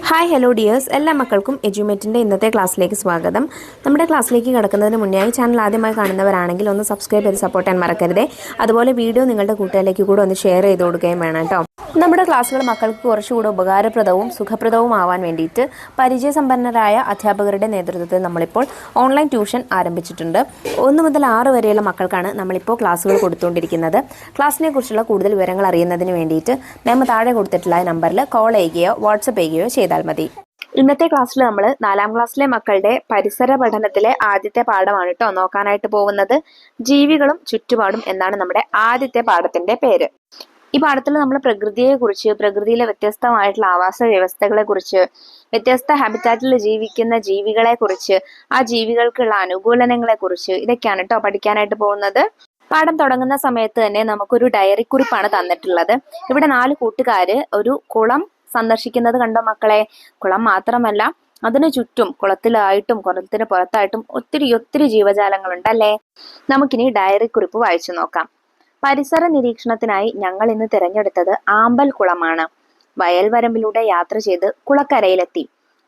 Hi hello dears, എല്ലാ മക്കൾക്കും എജ്യൂമേറ്റിൻ്റെ ഇന്നത്തെ ക്ലാസ്സിലേക്ക് സ്വാഗതം. നമ്മുടെ ക്ലാസ്സിലേക്ക് കടക്കുന്നതിന് മുന്നേ ചാനൽ ആദ്യമായി കാണുന്നവരാണെങ്കിൽ ഒന്ന് സബ്സ്ക്രൈബ് ചെയ്ത് സപ്പോർട്ട് ചെയ്യാൻ മറക്കരുതേ. അതുപോലെ വീഡിയോ നിങ്ങളുടെ കൂട്ടുകാരിലേക്ക് കൂടെ ഒന്ന് ഷെയർ ചെയ്ത് കൊടുക്കുകയും വേണം കേട്ടോ. നമ്മുടെ ക്ലാസ്സുകൾ മക്കൾക്ക് കുറച്ചുകൂടെ ഉപകാരപ്രദവും സുഖപ്രദവും ആവാൻ വേണ്ടിയിട്ട് പരിചയസമ്പന്നരായ അധ്യാപകരുടെ നേതൃത്വത്തിൽ നമ്മളിപ്പോൾ ഓൺലൈൻ ട്യൂഷൻ ആരംഭിച്ചിട്ടുണ്ട്. 1 മുതൽ 6 വരെയുള്ള മക്കൾക്കാണ് നമ്മളിപ്പോൾ ക്ലാസ്സുകൾ കൊടുത്തുകൊണ്ടിരിക്കുന്നത്. ക്ലാസ്സിനെ കുറിച്ചുള്ള കൂടുതൽ വിവരങ്ങൾ അറിയുന്നതിന് വേണ്ടിയിട്ട് നമ്മൾ താഴെ കൊടുത്തിട്ടുള്ള നമ്പറിൽ കോൾ ചെയ്യുകയോ വാട്സപ്പ് ചെയ്യുകയോ ചെയ്താൽ മതി. ഇന്നത്തെ ക്ലാസ്സിൽ നമ്മൾ 4ാം ക്ലാസ്സിലെ മക്കളുടെ പരിസര പഠനത്തിലെ ആദ്യത്തെ പാഠമാണ് കേട്ടോ നോക്കാനായിട്ട് പോകുന്നത്. ജീവികളും ചുറ്റുപാടും എന്നാണ് നമ്മുടെ ആദ്യത്തെ പാഠത്തിന്റെ പേര്. ഈ പാഠത്തിൽ നമ്മൾ പ്രകൃതിയെക്കുറിച്ച്, പ്രകൃതിയിലെ വ്യത്യസ്തമായിട്ടുള്ള ആവാസ വ്യവസ്ഥകളെ കുറിച്ച്, വ്യത്യസ്ത ഹാബിറ്റാറ്റിൽ ജീവിക്കുന്ന ജീവികളെ കുറിച്ച്, ആ ജീവികൾക്കുള്ള അനുകൂലനങ്ങളെ കുറിച്ച് ഇതൊക്കെയാണ് കേട്ടോ പഠിക്കാനായിട്ട് പോകുന്നത്. പാഠം തുടങ്ങുന്ന സമയത്ത് തന്നെ നമുക്കൊരു ഡയറി കുറിപ്പാണ് തന്നിട്ടുള്ളത്. ഇവിടെ 4 കൂട്ടുകാര് ഒരു കുളം സന്ദർശിക്കുന്നത് കണ്ടോ മക്കളെ? കുളം മാത്രമല്ല, അതിനു ചുറ്റും കുളത്തിലായിട്ടും കുളത്തിന് പുറത്തായിട്ടും ഒത്തിരി ജീവജാലങ്ങളുണ്ട് അല്ലേ. നമുക്കിനി ഡയറി കുറിപ്പ് വായിച്ചു നോക്കാം. പരിസര നിരീക്ഷണത്തിനായി ഞങ്ങൾ ഇന്ന് തിരഞ്ഞെടുത്തത് ആമ്പൽ കുളമാണ്. വയൽവരമ്പിലൂടെ യാത്ര ചെയ്ത് കുളക്കരയിലെത്തി.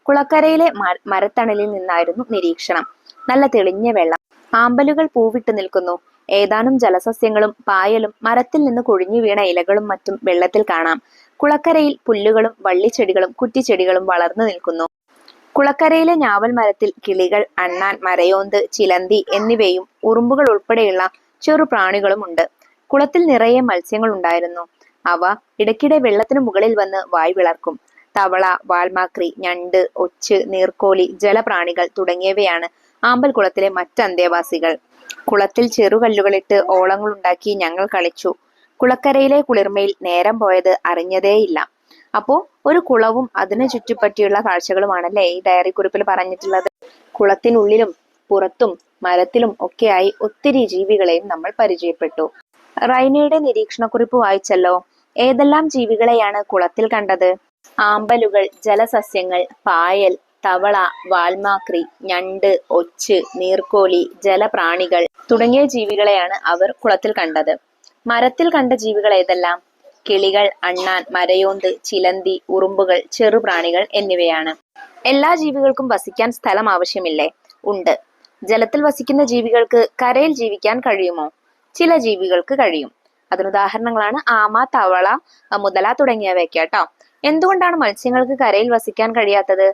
കുളക്കരയിലെ മരത്തണലിൽ നിന്നായിരുന്നു നിരീക്ഷണം. നല്ല തെളിഞ്ഞ വെള്ളം, ആമ്പലുകൾ പൂവിട്ട് നിൽക്കുന്നു. ഏതാനും ജലസസ്യങ്ങളും പായലും മരത്തിൽ നിന്ന് കൊഴിഞ്ഞു വീണ ഇലകളും മറ്റും വെള്ളത്തിൽ കാണാം. കുളക്കരയിൽ പുല്ലുകളും വള്ളിച്ചെടികളും കുറ്റിച്ചെടികളും വളർന്നു നിൽക്കുന്നു. കുളക്കരയിലെ ഞാവൽ മരത്തിൽ കിളികൾ, അണ്ണാൻ, മരയോന്ത്, ചിലന്തി എന്നിവയും ഉറുമ്പുകൾ ഉൾപ്പെടെയുള്ള ചെറു പ്രാണികളും ഉണ്ട്. കുളത്തിൽ നിറയെ മത്സ്യങ്ങൾ ഉണ്ടായിരുന്നു. അവ ഇടയ്ക്കിടെ വെള്ളത്തിന് മുകളിൽ വന്ന് വായ് വിളർക്കും. തവള, വാൽമാക്രി, ഞണ്ട്, ഒച്ച്, നീർക്കോലി, ജലപ്രാണികൾ തുടങ്ങിയവയാണ് ആമ്പൽ കുളത്തിലെ മറ്റ് അന്തേവാസികൾ. കുളത്തിൽ ചെറുകല്ലുകളിട്ട് ഓളങ്ങളുണ്ടാക്കി ഞങ്ങൾ കളിച്ചു. കുളക്കരയിലെ കുളിർമയിൽ നേരം പോയത് അറിഞ്ഞതേയില്ല. അപ്പോ ഒരു കുളവും അതിനെ ചുറ്റിപ്പറ്റിയുള്ള കാഴ്ചകളുമാണല്ലേ ഈ ഡയറി കുറിപ്പിൽ പറഞ്ഞിട്ടുള്ളത്. കുളത്തിനുള്ളിലും പുറത്തും മരത്തിലും ഒക്കെയായി ഒത്തിരി ജീവികളെയും നമ്മൾ പരിചയപ്പെട്ടു. റൈനയുടെ നിരീക്ഷണക്കുറിപ്പ് വായിച്ചല്ലോ. ഏതെല്ലാം ജീവികളെയാണ് കുളത്തിൽ കണ്ടത്? ആമ്പലുകൾ, ജലസസ്യങ്ങൾ, പായൽ, തവള, വാൽമാക്രി, ഞണ്ട്, ഒച്ച്, നീർക്കോലി, ജലപ്രാണികൾ തുടങ്ങിയ ജീവികളെയാണ് അവർ കുളത്തിൽ കണ്ടത്. മരത്തിൽ കണ്ട ജീവികൾ ഏതെല്ലാം? കിളികൾ, അണ്ണാൻ, മരയോന്ത്, ചിലന്തി, ഉറുമ്പുകൾ, ചെറുപ്രാണികൾ എന്നിവയാണ്. എല്ലാ ജീവികൾക്കും വസിക്കാൻ സ്ഥലം ആവശ്യമില്ലേ? ഉണ്ട്. ജലത്തിൽ വസിക്കുന്ന ജീവികൾക്ക് കരയിൽ ജീവിക്കാൻ കഴിയുമോ? ചില ജീവികൾക്ക് കഴിയും. അതിനുദാഹരണങ്ങളാണ് ആമ, തവള, മുതല തുടങ്ങിയവയൊക്കെ കേട്ടോ. എന്തുകൊണ്ടാണ് മത്സ്യങ്ങൾക്ക് കരയിൽ വസിക്കാൻ കഴിയാത്തത്?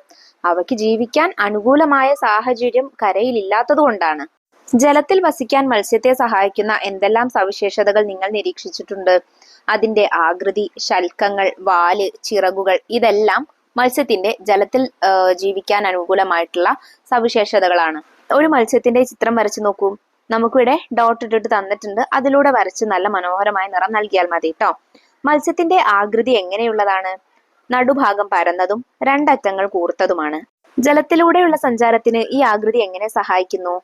അവയ്ക്ക് ജീവിക്കാൻ അനുകൂലമായ സാഹചര്യം കരയിൽ ഇല്ലാത്തത് കൊണ്ടാണ്. ജലത്തിൽ വസിക്കാൻ മത്സ്യത്തെ സഹായിക്കുന്ന എന്തെല്ലാം സവിശേഷതകൾ നിങ്ങൾ നിരീക്ഷിച്ചിട്ടുണ്ട്? അതിന്റെ ആകൃതി, ശൽക്കങ്ങൾ, വാല്, ചിറകുകൾ ഇതെല്ലാം മത്സ്യത്തിന്റെ ജലത്തിൽ ജീവിക്കാൻ അനുകൂലമായിട്ടുള്ള സവിശേഷതകളാണ്. ഒരു മത്സ്യത്തിന്റെ ചിത്രം വരച്ചു നോക്കൂ. നമുക്കിവിടെ ഡോട്ട് ഇട്ടിട്ട് തന്നിട്ടുണ്ട്. അതിലൂടെ വരച്ച് നല്ല മനോഹരമായ നിറം നൽകിയാൽ മതി കേട്ടോ. മത്സ്യത്തിന്റെ ആകൃതി എങ്ങനെയുള്ളതാണ്? നടുഭാഗം പരന്നതും 2 അറ്റങ്ങൾ കൂർത്തതുമാണ്. ജലത്തിലൂടെയുള്ള സഞ്ചാരത്തിന് ഈ ആകൃതി എങ്ങനെ സഹായിക്കുന്നു?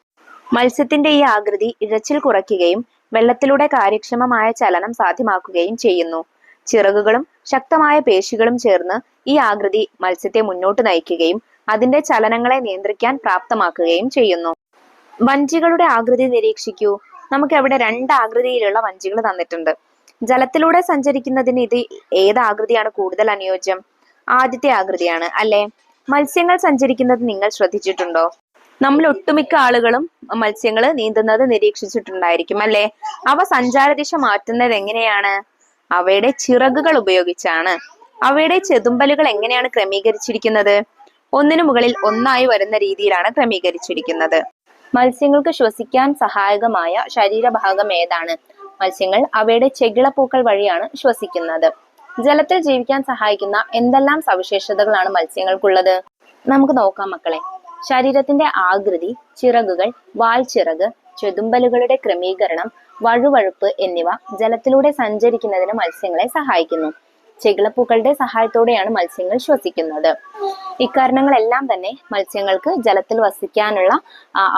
മത്സ്യത്തിന്റെ ഈ ആകൃതി ഇഴച്ചിൽ കുറയ്ക്കുകയും വെള്ളത്തിലൂടെ കാര്യക്ഷമമായ ചലനം സാധ്യമാക്കുകയും ചെയ്യുന്നു. ചിറകുകളും ശക്തമായ പേശികളും ചേർന്ന് ഈ ആകൃതി മത്സ്യത്തെ മുന്നോട്ട് നയിക്കുകയും അതിന്റെ ചലനങ്ങളെ നിയന്ത്രിക്കാൻ പ്രാപ്തമാക്കുകയും ചെയ്യുന്നു. വഞ്ചികളുടെ ആകൃതി നിരീക്ഷിക്കൂ. നമുക്ക് അവിടെ 2 ആകൃതിയിലുള്ള വഞ്ചികൾ തന്നിട്ടുണ്ട്. ജലത്തിലൂടെ സഞ്ചരിക്കുന്നതിന് ഇത് ഏത് ആകൃതിയാണ് കൂടുതൽ അനുയോജ്യം? ആദ്യത്തെ ആകൃതിയാണ് അല്ലെ. മത്സ്യങ്ങൾ സഞ്ചരിക്കുന്നത് നിങ്ങൾ ശ്രദ്ധിച്ചിട്ടുണ്ടോ? നമ്മൾ ഒട്ടുമിക്ക ആളുകളും മത്സ്യങ്ങൾ നീന്തുന്നത് നിരീക്ഷിച്ചിട്ടുണ്ടായിരിക്കും അല്ലെ. അവ സഞ്ചാരദിശ മാറ്റുന്നത് എങ്ങനെയാണ്? അവയുടെ ചിറകുകൾ ഉപയോഗിച്ചാണ്. അവയുടെ ചെതുമ്പലുകൾ എങ്ങനെയാണ് ക്രമീകരിച്ചിരിക്കുന്നത്? ഒന്നിനു മുകളിൽ ഒന്നായി വരുന്ന രീതിയിലാണ് ക്രമീകരിച്ചിരിക്കുന്നത്. മത്സ്യങ്ങൾക്ക് ശ്വസിക്കാൻ സഹായകമായ ശരീരഭാഗം ഏതാണ്? മത്സ്യങ്ങൾ അവയുടെ ചെകിളപ്പൂക്കൾ വഴിയാണ് ശ്വസിക്കുന്നത്. ജലത്തിൽ ജീവിക്കാൻ സഹായിക്കുന്ന എന്തെല്ലാം സവിശേഷതകളാണ് മത്സ്യങ്ങൾക്കുള്ളത്? നമുക്ക് നോക്കാം മക്കളെ. ശരീരത്തിന്റെ ആകൃതി, ചിറകുകൾ, വാൽച്ചിറക്, ചെതുമ്പലുകളുടെ ക്രമീകരണം, വഴുവഴുപ്പ് എന്നിവ ജലത്തിലൂടെ സഞ്ചരിക്കുന്നതിന് മത്സ്യങ്ങളെ സഹായിക്കുന്നു. ചെകിളപ്പൂക്കളുടെ സഹായത്തോടെയാണ് മത്സ്യങ്ങൾ ശ്വസിക്കുന്നത്. ഇക്കാരണങ്ങളെല്ലാം തന്നെ മത്സ്യങ്ങൾക്ക് ജലത്തിൽ വസിക്കാനുള്ള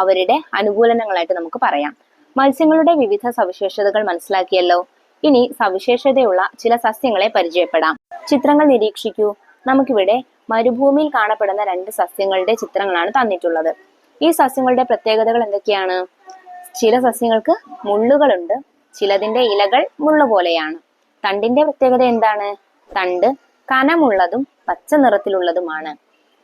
അവരുടെ അനുകൂലനങ്ങളായിട്ട് നമുക്ക് പറയാം. മത്സ്യങ്ങളുടെ വിവിധ സവിശേഷതകൾ മനസ്സിലാക്കിയല്ലോ. ഇനി സവിശേഷതയുള്ള ചില സസ്യങ്ങളെ പരിചയപ്പെടാം. ചിത്രങ്ങൾ നിരീക്ഷിക്കൂ. നമുക്കിവിടെ മരുഭൂമിയിൽ കാണപ്പെടുന്ന 2 സസ്യങ്ങളുടെ ചിത്രങ്ങളാണ് തന്നിട്ടുള്ളത്. ഈ സസ്യങ്ങളുടെ പ്രത്യേകതകൾ എന്തൊക്കെയാണ്? ചില സസ്യങ്ങൾക്ക് മുള്ളുകളുണ്ട്. ചിലതിന്റെ ഇലകൾ മുള്ളു പോലെയാണ്. തണ്ടിന്റെ പ്രത്യേകത എന്താണ്? തണ്ട് കനമുള്ളതും പച്ച നിറത്തിലുള്ളതുമാണ്.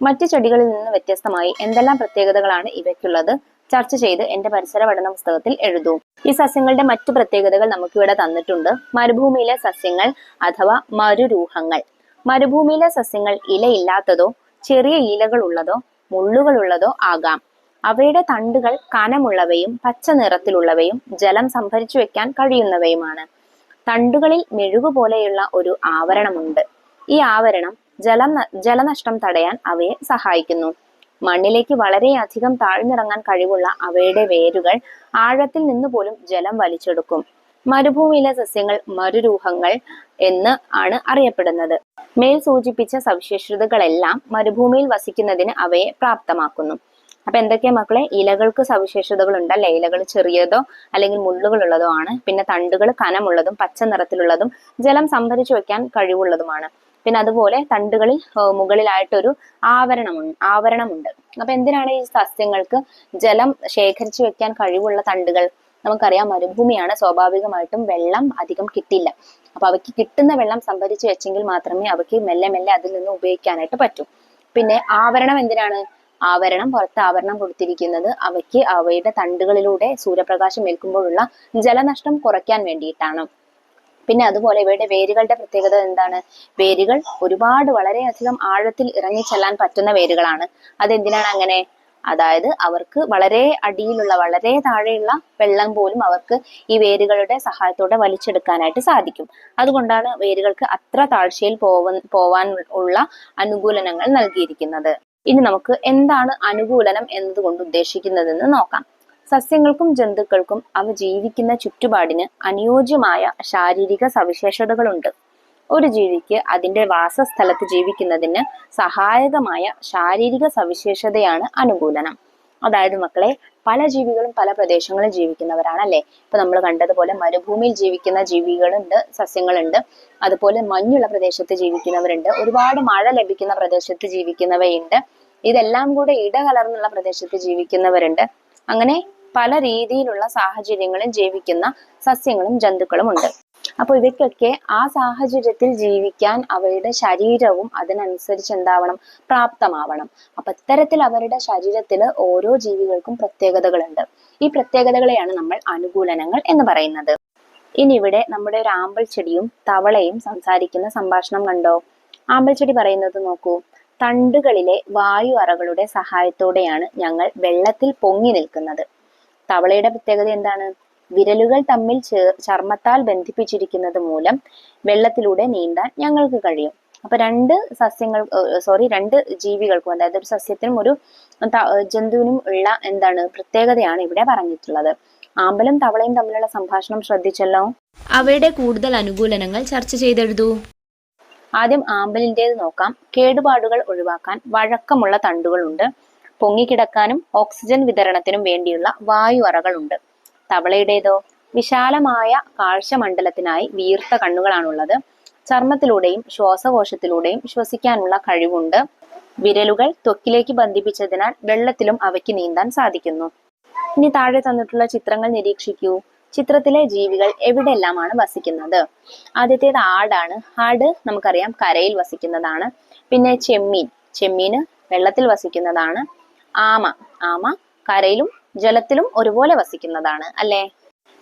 മറ്റു ചെടികളിൽ നിന്ന് വ്യത്യസ്തമായി എന്തെല്ലാം പ്രത്യേകതകളാണ് ഇവയ്ക്കുള്ളത്? ചർച്ച ചെയ്ത് എന്റെ പരിസര പഠന പുസ്തകത്തിൽ എഴുതൂ. ഈ സസ്യങ്ങളുടെ മറ്റു പ്രത്യേകതകൾ നമുക്കിവിടെ തന്നിട്ടുണ്ട്. മരുഭൂമിയിലെ സസ്യങ്ങൾ അഥവാ മരുരൂഹങ്ങൾ. മരുഭൂമിയിലെ സസ്യങ്ങൾ ഇലയില്ലാത്തതോ ചെറിയ ഇലകളുള്ളതോ മുള്ളുകളുള്ളതോ ആകാം. അവയുടെ തണ്ടുകൾ കനമുള്ളവയും പച്ച നിറത്തിലുള്ളവയും ജലം സംഭരിച്ചു വെക്കാൻ കഴിയുന്നവയുമാണ്. തണ്ടുകളിൽ മെഴുകുപോലെയുള്ള ഒരു ആവരണമുണ്ട്. ഈ ആവരണം ജലനഷ്ടം തടയാൻ അവയെ സഹായിക്കുന്നു. മണ്ണിലേക്ക് വളരെയധികം താഴ്ന്നിറങ്ങാൻ കഴിവുള്ള അവയുടെ വേരുകൾ ആഴത്തിൽ നിന്ന് പോലും ജലം വലിച്ചെടുക്കും. മരുഭൂമിയിലെ സസ്യങ്ങൾ മരുരൂഹങ്ങൾ എന്ന് ആണ് അറിയപ്പെടുന്നത്. മേൽ സൂചിപ്പിച്ച സവിശേഷതകളെല്ലാം മരുഭൂമിയിൽ വസിക്കുന്നതിന് അവയെ പ്രാപ്തമാക്കുന്നു. അപ്പൊ എന്തൊക്കെയാ മക്കളെ? ഇലകൾക്ക് സവിശേഷതകൾ ഉണ്ടല്ലേ? ഇലകൾ ചെറിയതോ അല്ലെങ്കിൽ മുള്ളുകളുള്ളതോ ആണ്. പിന്നെ തണ്ടുകൾ കനമുള്ളതും പച്ച നിറത്തിലുള്ളതും ജലം സംഭരിച്ചു വെക്കാൻ കഴിവുള്ളതുമാണ്. പിന്നെ അതുപോലെ തണ്ടുകളിൽ മുകളിലായിട്ടൊരു ആവരണമുണ്ട്. അപ്പൊ എന്തിനാണ് ഈ സസ്യങ്ങൾക്ക് ജലം ശേഖരിച്ചു വെക്കാൻ കഴിവുള്ള തണ്ടുകൾ? നമുക്കറിയാം മരുഭൂമിയാണ്, സ്വാഭാവികമായിട്ടും വെള്ളം അധികം കിട്ടില്ല. അപ്പൊ അവയ്ക്ക് കിട്ടുന്ന വെള്ളം സംഭരിച്ചു വെച്ചെങ്കിൽ മാത്രമേ അവയ്ക്ക് മെല്ലെ മെല്ലെ അതിൽ നിന്ന് ഉപയോഗിക്കാനായിട്ട് പറ്റൂ. പിന്നെ ആവരണം എന്തിനാണ്? പുറത്ത് ആവരണം കൊടുത്തിരിക്കുന്നത് അവയ്ക്ക് അവയുടെ തണ്ടുകളിലൂടെ സൂര്യപ്രകാശം ഏൽക്കുമ്പോഴുള്ള ജലനഷ്ടം കുറയ്ക്കാൻ വേണ്ടിയിട്ടാണ്. പിന്നെ അതുപോലെ ഇവയുടെ വേരുകളുടെ പ്രത്യേകത എന്താണ്? വേരുകൾ ഒരുപാട് വളരെയധികം ആഴത്തിൽ ഇറങ്ങിച്ചെല്ലാൻ പറ്റുന്ന വേരുകളാണ്. അതെന്തിനാണ് അങ്ങനെ? അതായത് അവർക്ക് വളരെ അടിയിലുള്ള വളരെ താഴെയുള്ള വെള്ളം പോലും അവർക്ക് ഈ വേരുകളുടെ സഹായത്തോടെ വലിച്ചെടുക്കാനായിട്ട് സാധിക്കും. അതുകൊണ്ടാണ് വേരുകൾക്ക് അത്ര താഴ്ചയിൽ പോവാൻ ഉള്ള അനുകൂലനങ്ങൾ നൽകിയിരിക്കുന്നത്. ഇനി നമുക്ക് എന്താണ് അനുകൂലനം എന്നതുകൊണ്ട് ഉദ്ദേശിക്കുന്നതെന്ന് നോക്കാം. സസ്യങ്ങൾക്കും ജന്തുക്കൾക്കും അവ ജീവിക്കുന്ന ചുറ്റുപാടിന് അനുയോജ്യമായ ശാരീരിക സവിശേഷതകളുണ്ട്. ഒരു ജീവിക്ക് അതിന്റെ വാസസ്ഥലത്ത് ജീവിക്കുന്നതിന് സഹായകമായ ശാരീരിക സവിശേഷതയാണ് അനുകൂലനം. അതായത് മക്കളെ, പല ജീവികളും പല പ്രദേശങ്ങളിൽ ജീവിക്കുന്നവരാണ് അല്ലെ? ഇപ്പൊ നമ്മൾ കണ്ടതുപോലെ മരുഭൂമിയിൽ ജീവിക്കുന്ന ജീവികളുണ്ട്, സസ്യങ്ങളുണ്ട്. അതുപോലെ മഞ്ഞുള്ള പ്രദേശത്ത് ജീവിക്കുന്നവരുണ്ട്. ഒരുപാട് മഴ ലഭിക്കുന്ന പ്രദേശത്ത് ജീവിക്കുന്നവയുണ്ട്. ഇതെല്ലാം കൂടെ ഇടകലർന്നുള്ള പ്രദേശത്ത് ജീവിക്കുന്നവരുണ്ട്. അങ്ങനെ പല രീതിയിലുള്ള സാഹചര്യങ്ങളിൽ ജീവിക്കുന്ന സസ്യങ്ങളും ജന്തുക്കളും ഉണ്ട്. അപ്പൊ ഇവയ്ക്കൊക്കെ ആ സാഹചര്യത്തിൽ ജീവിക്കാൻ അവയുടെ ശരീരവും അതിനനുസരിച്ച് എന്താവണം? പ്രാപ്തമാവണം. അപ്പൊ ഇത്തരത്തിൽ അവരുടെ ശരീരത്തിൽ ഓരോ ജീവികൾക്കും പ്രത്യേകതകളുണ്ട്. ഈ പ്രത്യേകതകളെയാണ് നമ്മൾ അനുകൂലനങ്ങൾ എന്ന് പറയുന്നത്. ഇനി ഇവിടെ നമ്മുടെ ഒരു ആമ്പൽ ചെടിയും തവളയും സംസാരിക്കുന്ന സംഭാഷണം കണ്ടോ? ആമ്പൽ ചെടി പറയുന്നത് നോക്കൂ. തണ്ടുകളിലെ വായു അറകളുടെ സഹായത്തോടെയാണ് ഞങ്ങൾ വെള്ളത്തിൽ പൊങ്ങി നിൽക്കുന്നത്. തവളയുടെ പ്രത്യേകത എന്താണ്? വിരലുകൾ തമ്മിൽ ചർമ്മത്താൽ ബന്ധിപ്പിച്ചിരിക്കുന്നത് മൂലം വെള്ളത്തിലൂടെ നീന്താൻ ഞങ്ങൾക്ക് കഴിയും. അപ്പൊ രണ്ട് ജീവികൾക്കും, അതായത് ഒരു സസ്യത്തിനും ഒരു ജന്തുവിനും ഉള്ള എന്താണ് പ്രത്യേകതയാണ് ഇവിടെ പറഞ്ഞിട്ടുള്ളത്. ആമ്പലും തവളയും തമ്മിലുള്ള സംഭാഷണം ശ്രദ്ധിച്ചല്ലോ. അവയുടെ കൂടുതൽ അനുകൂലനങ്ങൾ ചർച്ച ചെയ്തെഴുതൂ. ആദ്യം ആമ്പലിൻ്റെത് നോക്കാം. കേടുപാടുകൾ ഒഴിവാക്കാൻ വഴക്കമുള്ള തണ്ടുകളുണ്ട്. പൊങ്ങിക്കിടക്കാനും ഓക്സിജൻ വിതരണത്തിനും വേണ്ടിയുള്ള വായു അറകളുണ്ട്. തവളയുടേതോ? വിശാലമായ കാഴ്ചമണ്ഡലത്തിനായി വീർത്ത കണ്ണുകളാണുള്ളത്. ചർമ്മത്തിലൂടെയും ശ്വാസകോശത്തിലൂടെയും ശ്വസിക്കാനുള്ള കഴിവുണ്ട്. വിരലുകൾ ത്വക്കിലേക്ക് ബന്ധിപ്പിച്ചതിനാൽ വെള്ളത്തിലും അവയ്ക്ക് നീന്താൻ സാധിക്കുന്നു. ഇനി താഴെ തന്നിട്ടുള്ള ചിത്രങ്ങൾ നിരീക്ഷിക്കൂ. ചിത്രത്തിലെ ജീവികൾ എവിടെയെല്ലാമാണ് വസിക്കുന്നത്? ആദ്യത്തേത് ആടാണ്. ആട് നമുക്കറിയാം കരയിൽ വസിക്കുന്നതാണ്. പിന്നെ ചെമ്മീന് വെള്ളത്തിൽ വസിക്കുന്നതാണ്. ആമ കരയിലും ജലത്തിലും ഒരുപോലെ വസിക്കുന്നതാണ് അല്ലേ?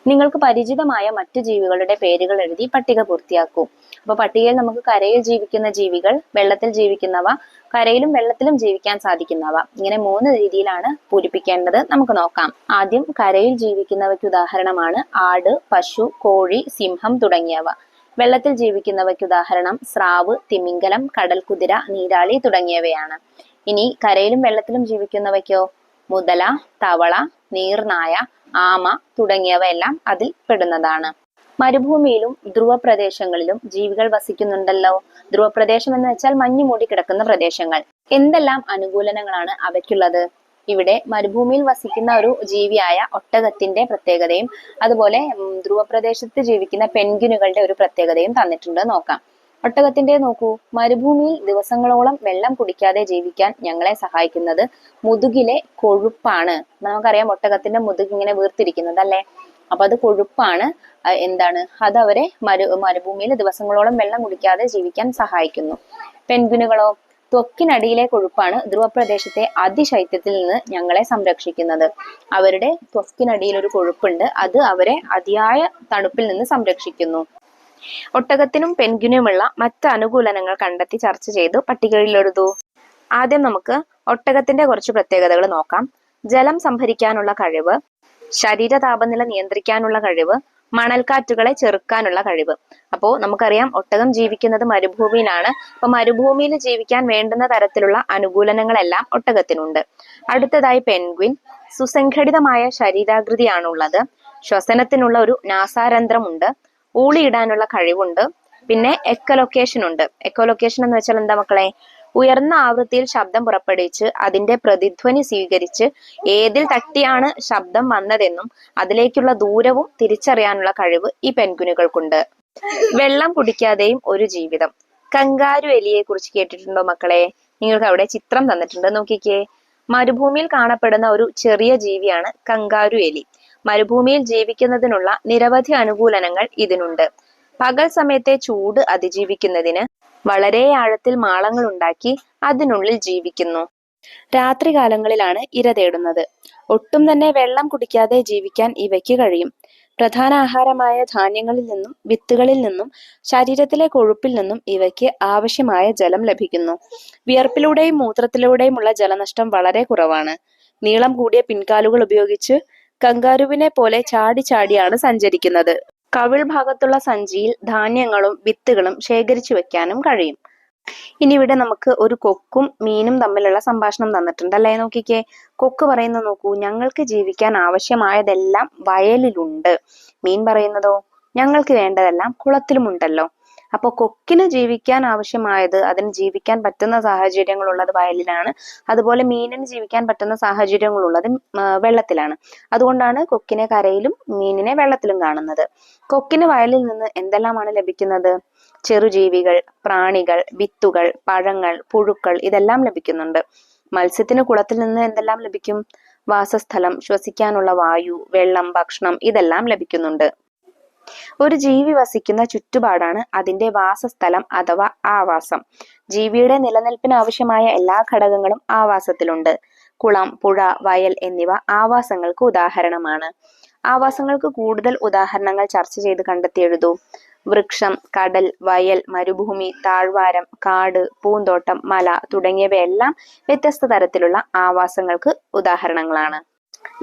നിങ്ങൾക്ക് പരിചിതമായ മറ്റു ജീവികളുടെ പേരുകൾ എഴുതി പട്ടിക പൂർത്തിയാക്കൂ. അപ്പൊ പട്ടികയിൽ നമുക്ക് കരയിൽ ജീവിക്കുന്ന ജീവികൾ, വെള്ളത്തിൽ ജീവിക്കുന്നവ, കരയിലും വെള്ളത്തിലും ജീവിക്കാൻ സാധിക്കുന്നവ, ഇങ്ങനെ 3 രീതിയിലാണ് പൂരിപ്പിക്കേണ്ടത്. നമുക്ക് നോക്കാം. ആദ്യം കരയിൽ ജീവിക്കുന്നവയ്ക്ക് ഉദാഹരണമാണ് ആട്, പശു, കോഴി, സിംഹം തുടങ്ങിയവ. വെള്ളത്തിൽ ജീവിക്കുന്നവയ്ക്ക് ഉദാഹരണം സ്രാവ്, തിമിംഗലം, കടൽക്കുതിര, നീരാളി തുടങ്ങിയവയാണ്. ഇനി കരയിലും വെള്ളത്തിലും ജീവിക്കുന്നവയ്ക്കോ? മുതല, തവള, നീർനായ, ആമ തുടങ്ങിയവയെല്ലാം അതിൽ പെടുന്നതാണ്. മരുഭൂമിയിലും ധ്രുവപ്രദേശങ്ങളിലും ജീവികൾ വസിക്കുന്നുണ്ടല്ലോ. ധ്രുവപ്രദേശം എന്ന് വെച്ചാൽ മഞ്ഞു മൂടി കിടക്കുന്ന പ്രദേശങ്ങൾ. എന്തെല്ലാം അനുകൂലനങ്ങളാണ് അവയ്ക്കുള്ളത്? ഇവിടെ മരുഭൂമിയിൽ വസിക്കുന്ന ഒരു ജീവിയായ ഒട്ടകത്തിന്റെ പ്രത്യേകതയും അതുപോലെ ധ്രുവപ്രദേശത്ത് ജീവിക്കുന്ന പെൻഗ്വിനുകളുടെ ഒരു പ്രത്യേകതയും തന്നിട്ടുണ്ട്. നോക്കാം. ഒട്ടകത്തിന്റെ നോക്കൂ. മരുഭൂമിയിൽ ദിവസങ്ങളോളം വെള്ളം കുടിക്കാതെ ജീവിക്കാൻ ഞങ്ങളെ സഹായിക്കുന്നത് മുതുകിലെ കൊഴുപ്പാണ്. നമുക്കറിയാം ഒട്ടകത്തിന്റെ മുതുക് ഇങ്ങനെ വീർത്തിരിക്കുന്നത് അല്ലെ? അപ്പൊ അത് കൊഴുപ്പാണ്. എന്താണ് അത് അവരെ മരുഭൂമിയിൽ ദിവസങ്ങളോളം വെള്ളം കുടിക്കാതെ ജീവിക്കാൻ സഹായിക്കുന്നു. പെൻഗ്വിനുകളോ? ത്വക്കിനടിയിലെ കൊഴുപ്പാണ് ധ്രുവപ്രദേശത്തെ അതിശൈത്യത്തിൽ നിന്ന് ഞങ്ങളെ സംരക്ഷിക്കുന്നത്. അവരുടെ ത്വക്കിനടിയിൽ ഒരു കൊഴുപ്പുണ്ട്, അത് അവരെ അതിയായ തണുപ്പിൽ നിന്ന് സംരക്ഷിക്കുന്നു. ഒട്ടകത്തിനും പെൻഗ്വിനുമുള്ള മറ്റ് അനുകൂലനങ്ങൾ കണ്ടെത്തി ചർച്ച ചെയ്തു പട്ടികയിൽ എഴുതൂ. ആദ്യം നമുക്ക് ഒട്ടകത്തിന്റെ കുറച്ച് പ്രത്യേകതകൾ നോക്കാം. ജലം സംഭരിക്കാനുള്ള കഴിവ്, ശരീര താപനില നിയന്ത്രിക്കാനുള്ള കഴിവ്, മണൽക്കാറ്റുകളെ ചെറുക്കാനുള്ള കഴിവ്. അപ്പോ നമുക്കറിയാം ഒട്ടകം ജീവിക്കുന്നത് മരുഭൂമിയിലാണ്. അപ്പൊ മരുഭൂമിയിൽ ജീവിക്കാൻ വേണ്ടുന്ന തരത്തിലുള്ള അനുകൂലനങ്ങളെല്ലാം ഒട്ടകത്തിനുണ്ട്. അടുത്തതായി പെൻഗ്വിൻ. സുസംഘടിതമായ ശരീരാകൃതിയാണുള്ളത്. ശ്വസനത്തിനുള്ള ഒരു നാസാരന്ധ്രമുണ്ട്. ഊളിയിടാനുള്ള കഴിവുണ്ട്. പിന്നെ എക്കലൊക്കേഷൻ ഉണ്ട്. എക്കോലൊക്കേഷൻ എന്ന് വെച്ചാൽ എന്താ മക്കളെ? ഉയർന്ന ആവൃത്തിയിൽ ശബ്ദം പുറപ്പെടുവിച്ച് അതിന്റെ പ്രതിധ്വനി സ്വീകരിച്ച് ഏതിൽ തട്ടിയാണ് ശബ്ദം വന്നതെന്നും അതിലേക്കുള്ള ദൂരവും തിരിച്ചറിയാനുള്ള കഴിവ് ഈ പെൻഗ്വിനുകൾക്കുണ്ട്. വെള്ളം കുടിക്കാതെയും ഒരു ജീവിതം. കങ്കാരു എലിയെ കുറിച്ച് കേട്ടിട്ടുണ്ടോ മക്കളെ? നിങ്ങൾക്ക് അവിടെ ചിത്രം തന്നിട്ടുണ്ട്, നോക്കിക്കേ. മരുഭൂമിയിൽ കാണപ്പെടുന്ന ഒരു ചെറിയ ജീവിയാണ് കങ്കാരു എലി. മരുഭൂമിയിൽ ജീവിക്കുന്നതിനുള്ള നിരവധി അനുകൂലനങ്ങൾ ഇതിനുണ്ട്. പകൽ സമയത്തെ ചൂട് അതിജീവിക്കുന്നതിന് വളരെ ആഴത്തിൽ മാളങ്ങൾ ഉണ്ടാക്കി അതിനുള്ളിൽ ജീവിക്കുന്നു. രാത്രികാലങ്ങളിലാണ് ഇര തേടുന്നത്. ഒട്ടും തന്നെ വെള്ളം കുടിക്കാതെ ജീവിക്കാൻ ഇവയ്ക്ക് കഴിയും. പ്രധാന ആഹാരമായ ധാന്യങ്ങളിൽ നിന്നും വിത്തുകളിൽ നിന്നും ശരീരത്തിലെ കൊഴുപ്പിൽ നിന്നും ഇവയ്ക്ക് ആവശ്യമായ ജലം ലഭിക്കുന്നു. വിയർപ്പിലൂടെയും മൂത്രത്തിലൂടെയുമുള്ള ജലനഷ്ടം വളരെ കുറവാണ്. നീളം കൂടിയ പിൻകാലുകൾ ഉപയോഗിച്ച് കങ്കാരുവിനെ പോലെ ചാടി ചാടിയാണ് സഞ്ചരിക്കുന്നത്. കവിൾ ഭാഗത്തുള്ള സഞ്ചിയിൽ ധാന്യങ്ങളും വിത്തുകളും ശേഖരിച്ചു വെക്കാനും കഴിയും. ഇനി ഇവിടെ നമുക്ക് ഒരു കൊക്കും മീനും തമ്മിലുള്ള സംഭാഷണം തന്നിട്ടുണ്ട് അല്ലേ? നോക്കിക്കേ, കൊക്ക് പറയുന്നത് നോക്കൂ. ഞങ്ങൾക്ക് ജീവിക്കാൻ ആവശ്യമായതെല്ലാം വയലിലുണ്ട്. മീൻ പറയുന്നതോ, ഞങ്ങൾക്ക് വേണ്ടതെല്ലാം കുളത്തിലുമുണ്ടല്ലോ. അപ്പൊ കൊക്കിന് ജീവിക്കാൻ ആവശ്യമായത്, അതിന് ജീവിക്കാൻ പറ്റുന്ന സാഹചര്യങ്ങളുള്ളത് വയലിലാണ്. അതുപോലെ മീനിന് ജീവിക്കാൻ പറ്റുന്ന സാഹചര്യങ്ങളുള്ളത് വെള്ളത്തിലാണ്. അതുകൊണ്ടാണ് കൊക്കിനെ കരയിലും മീനിനെ വെള്ളത്തിലും കാണുന്നത്. കൊക്കിന് വയലിൽ നിന്ന് എന്തെല്ലാമാണ് ലഭിക്കുന്നത്? ചെറുജീവികൾ, പ്രാണികൾ, വിത്തുകൾ, പഴങ്ങൾ, പുഴുക്കൾ ഇതെല്ലാം ലഭിക്കുന്നുണ്ട്. മത്സ്യത്തിന് കുളത്തിൽ നിന്ന് എന്തെല്ലാം ലഭിക്കും? വാസസ്ഥലം, ശ്വസിക്കാനുള്ള വായു, വെള്ളം, ഭക്ഷണം ഇതെല്ലാം ലഭിക്കുന്നുണ്ട്. ഒരു ജീവി വസിക്കുന്ന ചുറ്റുപാടാണ് അതിന്റെ വാസസ്ഥലം അഥവാ ആവാസം. ജീവിയുടെ നിലനിൽപ്പിന് ആവശ്യമായ എല്ലാ ഘടകങ്ങളും ആവാസത്തിലുണ്ട്. കുളം, പുഴ, വയൽ എന്നിവ ആവാസങ്ങൾക്ക് ഉദാഹരണമാണ്. ആവാസങ്ങൾക്ക് കൂടുതൽ ഉദാഹരണങ്ങൾ ചർച്ച ചെയ്ത് കണ്ടെത്തി എഴുതൂ. വൃക്ഷം, കടൽ, വയൽ, മരുഭൂമി, താഴ്വാരം, കാട്, പൂന്തോട്ടം, മല തുടങ്ങിയവയെല്ലാം വ്യത്യസ്ത തരത്തിലുള്ള ആവാസങ്ങൾക്ക് ഉദാഹരണങ്ങളാണ്.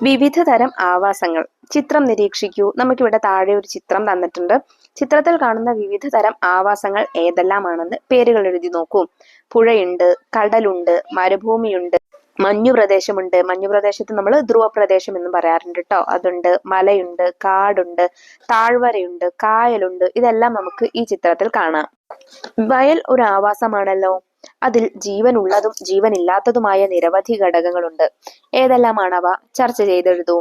വിവിധ തരം ആവാസങ്ങൾ. ചിത്രം നിരീക്ഷിക്കൂ. നമുക്കിവിടെ താഴെ ഒരു ചിത്രം തന്നിട്ടുണ്ട്. ചിത്രത്തിൽ കാണുന്ന വിവിധ തരം ആവാസങ്ങൾ ഏതെല്ലാമാണെന്ന് പേരുകൾ എഴുതി നോക്കൂ. പുഴയുണ്ട്, കടലുണ്ട്, മരുഭൂമിയുണ്ട്, മഞ്ഞുപ്രദേശമുണ്ട്. മഞ്ഞുപ്രദേശത്ത് നമ്മൾ ധ്രുവപ്രദേശം എന്ന് പറയാറുണ്ട് കേട്ടോ. അതുണ്ട്. മലയുണ്ട്, കാടുണ്ട്, താഴ്വരയുണ്ട്, കായലുണ്ട്. ഇതെല്ലാം നമുക്ക് ഈ ചിത്രത്തിൽ കാണാം. വയൽ ഒരു ആവാസമാണല്ലോ. അതിൽ ജീവനുള്ളതും ജീവനില്ലാത്തതുമായ നിരവധി ഘടകങ്ങളുണ്ട്. ഏതെല്ലാമാണവ? ചർച്ച ചെയ്തെഴുതൂ.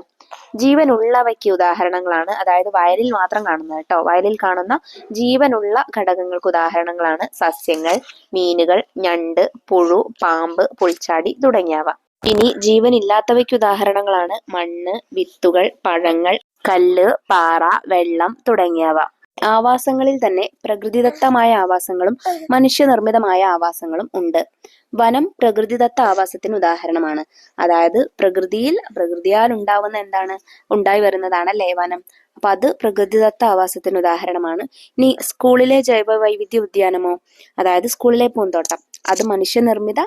ജീവനുള്ളവയ്ക്ക് ഉദാഹരണങ്ങളാണ്, അതായത് വയലിൽ മാത്രം കാണുന്നത് കേട്ടോ. വയലിൽ കാണുന്ന ജീവനുള്ള ഘടകങ്ങൾക്ക് ഉദാഹരണങ്ങളാണ് സസ്യങ്ങൾ, മീനുകൾ, ഞണ്ട്, പുഴു, പാമ്പ്, പുൽച്ചാടി തുടങ്ങിയവ. ഇനി ജീവനില്ലാത്തവയ്ക്ക് ഉദാഹരണങ്ങളാണ് മണ്ണ്, വിത്തുകൾ, പഴങ്ങൾ, കല്ല്, പാറ, വെള്ളം തുടങ്ങിയവ. ആവാസങ്ങളിൽ തന്നെ പ്രകൃതിദത്തമായ ആവാസങ്ങളും മനുഷ്യനിർമ്മിതമായ ആവാസങ്ങളും ഉണ്ട്. വനം പ്രകൃതിദത്ത ആവാസത്തിന് ഉദാഹരണമാണ്. അതായത് പ്രകൃതിയാൽ ഉണ്ടാവുന്ന ഉണ്ടായി വരുന്നതാണല്ലേ വനം. അപ്പൊ അത് പ്രകൃതിദത്ത ആവാസത്തിന് ഉദാഹരണമാണ്. ഇനി സ്കൂളിലെ ജൈവ വൈവിധ്യ ഉദ്യാനമോ, അതായത് സ്കൂളിലെ പൂന്തോട്ടം, അത് മനുഷ്യനിർമ്മിത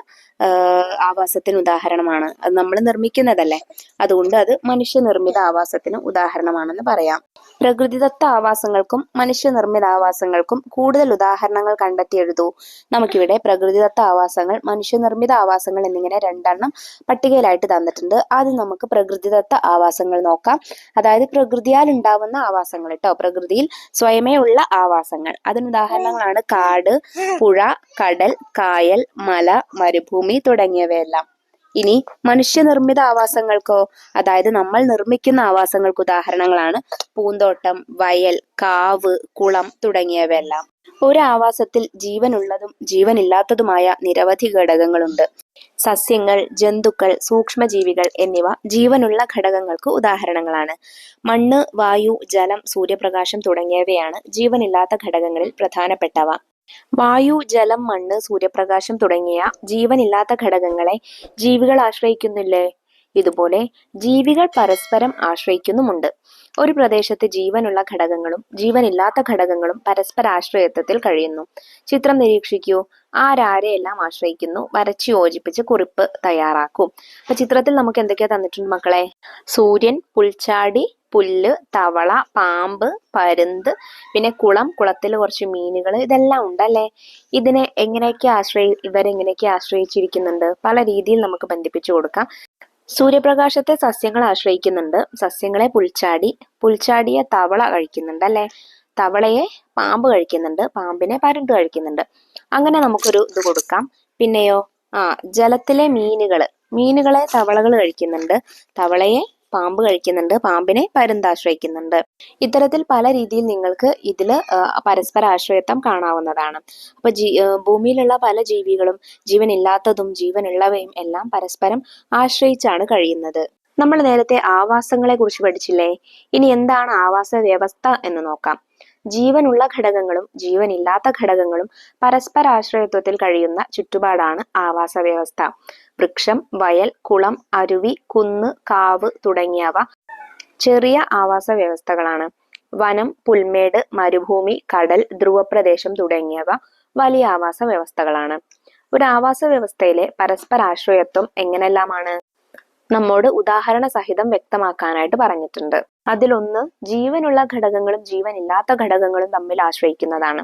ആവാസത്തിന് ഉദാഹരണമാണ്. അത് നമ്മൾ നിർമ്മിക്കുന്നതല്ലേ, അതുകൊണ്ട് അത് മനുഷ്യനിർമ്മിത ആവാസത്തിന് ഉദാഹരണമാണെന്ന് പറയാം. പ്രകൃതിദത്ത ആവാസങ്ങൾക്കും മനുഷ്യനിർമ്മിത ആവാസങ്ങൾക്കും കൂടുതൽ ഉദാഹരണങ്ങൾ കണ്ടെത്തി എഴുതൂ. നമുക്കിവിടെ പ്രകൃതിദത്ത ആവാസങ്ങൾ, മനുഷ്യനിർമ്മിത ആവാസങ്ങൾ എന്നിങ്ങനെ രണ്ടെണ്ണം പട്ടികയിലായിട്ട് തന്നിട്ടുണ്ട്. ആദ്യം നമുക്ക് പ്രകൃതിദത്ത ആവാസങ്ങൾ നോക്കാം. അതായത് പ്രകൃതിയാൽ ഉണ്ടാവുന്ന ആവാസങ്ങൾ കേട്ടോ. പ്രകൃതിയിൽ സ്വയമേ ഉള്ള ആവാസങ്ങൾ. അതിന് ഉദാഹരണങ്ങളാണ് കാട്, പുഴ, കടൽ, കായൽ, മല, മരുഭൂമി തുടങ്ങിയവയെല്ലാം. ഇനി മനുഷ്യനിർമ്മിത ആവാസങ്ങൾക്കോ, അതായത് നമ്മൾ നിർമ്മിക്കുന്ന ആവാസങ്ങൾക്ക് ഉദാഹരണങ്ങളാണ് പൂന്തോട്ടം, വയൽ, കാവ്, കുളം തുടങ്ങിയവയെല്ലാം. ഒരു ആവാസത്തിൽ ജീവനുള്ളതും ജീവനില്ലാത്തതുമായ നിരവധി ഘടകങ്ങളുണ്ട്. സസ്യങ്ങൾ, ജന്തുക്കൾ, സൂക്ഷ്മജീവികൾ എന്നിവ ജീവനുള്ള ഘടകങ്ങൾക്ക് ഉദാഹരണങ്ങളാണ്. മണ്ണ്, വായു, ജലം, സൂര്യപ്രകാശം തുടങ്ങിയവയാണ് ജീവനില്ലാത്ത ഘടകങ്ങളിൽ പ്രധാനപ്പെട്ടവ. വായു, ജലം, മണ്ണ്, സൂര്യപ്രകാശം തുടങ്ങിയ ജീവനില്ലാത്ത ഘടകങ്ങളെ ജീവികൾ ആശ്രയിക്കുന്നില്ലേ? ഇതുപോലെ ജീവികൾ പരസ്പരം ആശ്രയിക്കുന്നുമുണ്ട്. ഒരു പ്രദേശത്ത് ജീവനുള്ള ഘടകങ്ങളും ജീവനില്ലാത്ത ഘടകങ്ങളും പരസ്പരാശ്രയത്വത്തിൽ കഴിയുന്നു. ചിത്രം നിരീക്ഷിക്കൂ. ആരാരെയെല്ലാം ആശ്രയിക്കുന്നു? വരച്ചു യോജിപ്പിച്ച് കുറിപ്പ് തയ്യാറാക്കൂ. അപ്പൊ ചിത്രത്തിൽ നമുക്ക് എന്തൊക്കെയാ തന്നിട്ടുണ്ട് മക്കളെ? സൂര്യൻ, പുൽച്ചാടി, പുല്ല്, തവള, പാമ്പ്, പരുന്ത്, പിന്നെ കുളം, കുളത്തിൽ കുറച്ച് മീനുകൾ, ഇതെല്ലാം ഉണ്ടല്ലേ. ഇവരെങ്ങനെയൊക്കെ ആശ്രയിച്ചിരിക്കുന്നുണ്ട്? പല രീതിയിൽ നമുക്ക് ബന്ധിപ്പിച്ചു കൊടുക്കാം. സൂര്യപ്രകാശത്തെ സസ്യങ്ങൾ ആശ്രയിക്കുന്നുണ്ട്. സസ്യങ്ങളെ പുൽച്ചാടിയെ തവള കഴിക്കുന്നുണ്ട് അല്ലെ. തവളയെ പാമ്പ് കഴിക്കുന്നുണ്ട്. പാമ്പിനെ പരുന്ത് കഴിക്കുന്നുണ്ട്. അങ്ങനെ നമുക്കൊരു ഇത് കൊടുക്കാം. പിന്നെയോ ജലത്തിലെ മീനുകളെ തവളകൾ കഴിക്കുന്നുണ്ട്. തവളയെ പാമ്പ് കഴിക്കുന്നുണ്ട്. പാമ്പിനെ പരുന്ത് ആശ്രയിക്കുന്നുണ്ട്. ഇത്തരത്തിൽ പല രീതിയിൽ നിങ്ങൾക്ക് ഇതില് പരസ്പര ആശ്രയത്വം കാണാവുന്നതാണ്. അപ്പൊ ഭൂമിയിലുള്ള പല ജീവികളും ജീവനില്ലാത്തതും ജീവനുള്ളവയും എല്ലാം പരസ്പരം ആശ്രയിച്ചാണ് കഴിയുന്നത്. നമ്മൾ നേരത്തെ ആവാസങ്ങളെ കുറിച്ച് പഠിച്ചില്ലേ? ഇനി എന്താണ് ആവാസ വ്യവസ്ഥ എന്ന് നോക്കാം. ജീവനുള്ള ഘടകങ്ങളും ജീവനില്ലാത്ത ഘടകങ്ങളും പരസ്പരാശ്രയത്വത്തിൽ കഴിയുന്ന ചുറ്റുപാടാണ് ആവാസ വ്യവസ്ഥ. വൃക്ഷം, വയൽ, കുളം, അരുവി, കുന്ന്, കാവ് തുടങ്ങിയവ ചെറിയ ആവാസ വ്യവസ്ഥകളാണ്. വനം, പുൽമേട്, മരുഭൂമി, കടൽ, ധ്രുവപ്രദേശം തുടങ്ങിയവ വലിയ ആവാസ വ്യവസ്ഥകളാണ്. ഒരു ആവാസ വ്യവസ്ഥയിലെ പരസ്പരാശ്രയത്വം എങ്ങനെല്ലാമാണ് നമ്മോട് ഉദാഹരണ സഹിതം വ്യക്തമാക്കാനായിട്ട് പറഞ്ഞിട്ടുണ്ട്. അതിലൊന്ന് ജീവനുള്ള ഘടകങ്ങളും ജീവനില്ലാത്ത ഘടകങ്ങളും തമ്മിൽ ആശ്രയിക്കുന്നതാണ്.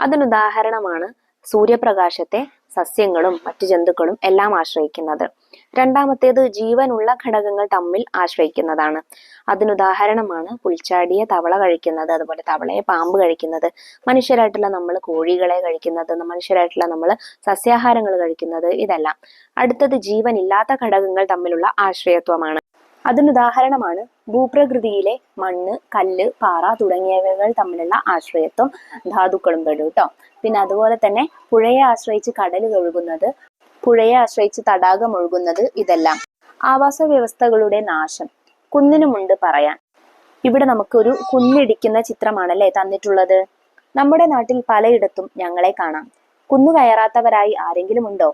അതിനുദാഹരണമാണ് സൂര്യപ്രകാശത്തെ സസ്യങ്ങളും മറ്റു ജന്തുക്കളും എല്ലാം ആശ്രയിക്കുന്നത്. രണ്ടാമത്തേത് ജീവനുള്ള ഘടകങ്ങൾ തമ്മിൽ ആശ്രയിക്കുന്നതാണ്. അതിനുദാഹരണമാണ് പുൽച്ചാടിയെ തവള കഴിക്കുന്നത്, അതുപോലെ തവളയെ പാമ്പ് കഴിക്കുന്നത്, മനുഷ്യരായിട്ടുള്ള നമ്മൾ കോഴികളെ കഴിക്കുന്നത്, മനുഷ്യരായിട്ടുള്ള നമ്മൾ സസ്യാഹാരങ്ങൾ കഴിക്കുന്നത്, ഇതെല്ലാം. അടുത്തത് ജീവനില്ലാത്ത ഘടകങ്ങൾ തമ്മിലുള്ള ആശ്രയത്വമാണ്. അതിനുദാഹരണമാണ് ഭൂപ്രകൃതിയിലെ മണ്ണ്, കല്ല്, പാറ തുടങ്ങിയവകൾ തമ്മിലുള്ള ആശ്രയത്വം. ധാതുക്കളും പെടും കേട്ടോ. പിന്നെ അതുപോലെ തന്നെ പുഴയെ ആശ്രയിച്ച് കടൽ ഒഴുകുന്നത്, പുഴയെ ആശ്രയിച്ച് തടാകം ഒഴുകുന്നത്, ഇതെല്ലാം. ആവാസ വ്യവസ്ഥകളുടെ നാശം കുന്നിനുമുണ്ട് പറയാൻ. ഇവിടെ നമുക്കൊരു കുന്നിടിക്കുന്ന ചിത്രമാണല്ലേ തന്നിട്ടുള്ളത്. നമ്മുടെ നാട്ടിൽ പലയിടത്തും ഞങ്ങളെ കാണാം. കുന്നു കയറാത്തവരായി ആരെങ്കിലും ഉണ്ടോ?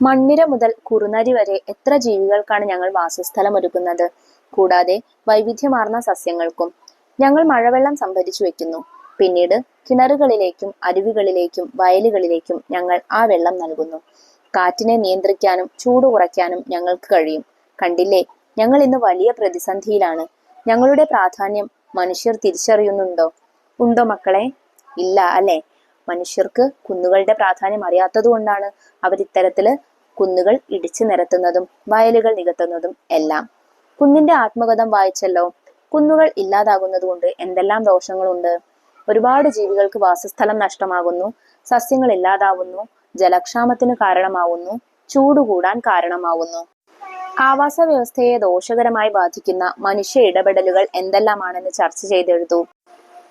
മണ്ണിര മുതൽ കുറുനരി വരെ എത്ര ജീവികൾക്കാണ് ഞങ്ങൾ വാസസ്ഥലം ഒരുക്കുന്നത്. കൂടാതെ വൈവിധ്യമാർന്ന സസ്യങ്ങൾക്കും. ഞങ്ങൾ മഴവെള്ളം സംഭരിച്ചു വെക്കുന്നു. പിന്നീട് കിണറുകളിലേക്കും അരുവികളിലേക്കും വയലുകളിലേക്കും ഞങ്ങൾ ആ വെള്ളം നൽകുന്നു. കാറ്റിനെ നിയന്ത്രിക്കാനും ചൂട് കുറയ്ക്കാനും ഞങ്ങൾക്ക് കഴിയും. കണ്ടില്ലേ, ഞങ്ങൾ ഇന്ന് വലിയ പ്രതിസന്ധിയിലാണ്. ഞങ്ങളുടെ പ്രാധാന്യം മനുഷ്യർ തിരിച്ചറിയുന്നുണ്ടോ? ഉണ്ടോ മക്കളെ? ഇല്ല അല്ലെ. മനുഷ്യർക്ക് കുന്നുകളുടെ പ്രാധാന്യം അറിയാത്തത് കൊണ്ടാണ് അവരിത്തരത്തില് കുന്നുകൾ ഇടിച്ചു നിരത്തുന്നതും വയലുകൾ നികത്തുന്നതും എല്ലാം. കുന്നിന്റെ ആത്മകഥം വായിച്ചല്ലോ. കുന്നുകൾ ഇല്ലാതാകുന്നത് കൊണ്ട് എന്തെല്ലാം ദോഷങ്ങളുണ്ട്. ഒരുപാട് ജീവികൾക്ക് വാസസ്ഥലം നഷ്ടമാകുന്നു, സസ്യങ്ങൾ ഇല്ലാതാവുന്നു, ജലക്ഷാമത്തിന് കാരണമാവുന്നു, ചൂട് കൂടാൻ കാരണമാവുന്നു. ആവാസ വ്യവസ്ഥയെ ദോഷകരമായി ബാധിക്കുന്ന മനുഷ്യ ഇടപെടലുകൾ എന്തെല്ലാമാണെന്ന് ചർച്ച ചെയ്തെഴുതൂ.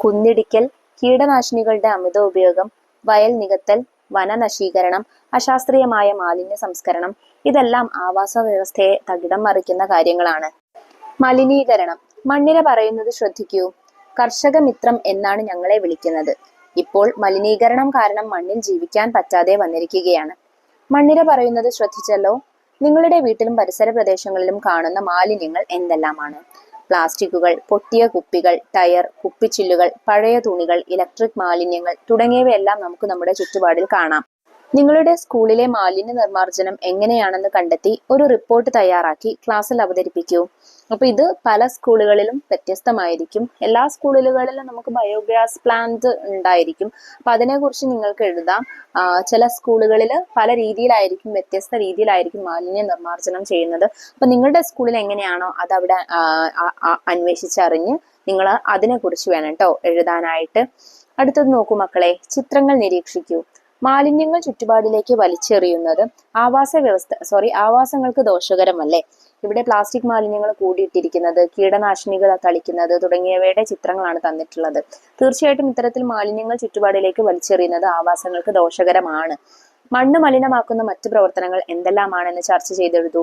കുന്നിടിക്കൽ, കീടനാശിനികളുടെ അമിത ഉപയോഗം, വയൽ നികത്തൽ, വനനശീകരണം, അശാസ്ത്രീയമായ മാലിന്യ സംസ്കരണം, ഇതെല്ലാം ആവാസ വ്യവസ്ഥയെ തകിടം മറിക്കുന്ന കാര്യങ്ങളാണ്. മലിനീകരണം. മണ്ണിര പറയുന്നത് ശ്രദ്ധിക്കൂ. കർഷക മിത്രം എന്നാണ് ഞങ്ങളെ വിളിക്കുന്നത്. ഇപ്പോൾ മലിനീകരണം കാരണം മണ്ണിൽ ജീവിക്കാൻ പറ്റാതെ വന്നിരിക്കുകയാണ്. മണ്ണിര പറയുന്നത് ശ്രദ്ധിച്ചല്ലോ. നിങ്ങളുടെ വീട്ടിലും പരിസര പ്രദേശങ്ങളിലും കാണുന്ന മാലിന്യങ്ങൾ എന്തെല്ലാമാണ്? പ്ലാസ്റ്റിക്കുകൾ, പൊട്ടിയ കുപ്പികൾ, ടയർ, കുപ്പിച്ചില്ലുകൾ, പഴയ തുണികൾ, ഇലക്ട്രിക് മാലിന്യങ്ങൾ തുടങ്ങിയവയെല്ലാം നമുക്ക് നമ്മുടെ ചുറ്റുപാടിൽ കാണാം. നിങ്ങളുടെ സ്കൂളിലെ മാലിന്യ നിർമ്മാർജ്ജനം എങ്ങനെയാണെന്ന് കണ്ടെത്തി ഒരു റിപ്പോർട്ട് തയ്യാറാക്കി ക്ലാസ്സിൽ അവതരിപ്പിക്കൂ. അപ്പൊ ഇത് പല സ്കൂളുകളിലും വ്യത്യസ്തമായിരിക്കും. എല്ലാ സ്കൂളുകളിലും നമുക്ക് ബയോഗ്യാസ് പ്ലാന്റ് ഉണ്ടായിരിക്കും. അപ്പൊ അതിനെക്കുറിച്ച് നിങ്ങൾക്ക് എഴുതാം. ചില സ്കൂളുകളിൽ പല രീതിയിലായിരിക്കും, വ്യത്യസ്ത രീതിയിലായിരിക്കും മാലിന്യ നിർമ്മാർജ്ജനം ചെയ്യുന്നത്. അപ്പൊ നിങ്ങളുടെ സ്കൂളിൽ എങ്ങനെയാണോ അത് അവിടെ അന്വേഷിച്ചറിഞ്ഞ് നിങ്ങൾ അതിനെക്കുറിച്ച് വേണം കേട്ടോ എഴുതാനായിട്ട്. അടുത്തത് നോക്കൂ മക്കളെ, ചിത്രങ്ങൾ നിരീക്ഷിക്കൂ. മാലിന്യങ്ങൾ ചുറ്റുപാടിലേക്ക് വലിച്ചെറിയുന്നത് ആവാസങ്ങൾക്ക് ദോഷകരമല്ലേ? ഇവിടെ പ്ലാസ്റ്റിക് മാലിന്യങ്ങൾ കൂടിയിട്ടിരിക്കുന്നത്, കീടനാശിനികൾ തളിക്കുന്നത് തുടങ്ങിയവയുടെ ചിത്രങ്ങളാണ് തന്നിട്ടുള്ളത്. തീർച്ചയായിട്ടും ഇത്തരത്തിൽ മാലിന്യങ്ങൾ ചുറ്റുപാടിലേക്ക് വലിച്ചെറിയുന്നത് ആവാസങ്ങൾക്ക് ദോഷകരമാണ്. മണ്ണ് മലിനമാക്കുന്ന മറ്റു പ്രവർത്തനങ്ങൾ എന്തെല്ലാമാണെന്ന് ചർച്ച ചെയ്തെഴുതൂ.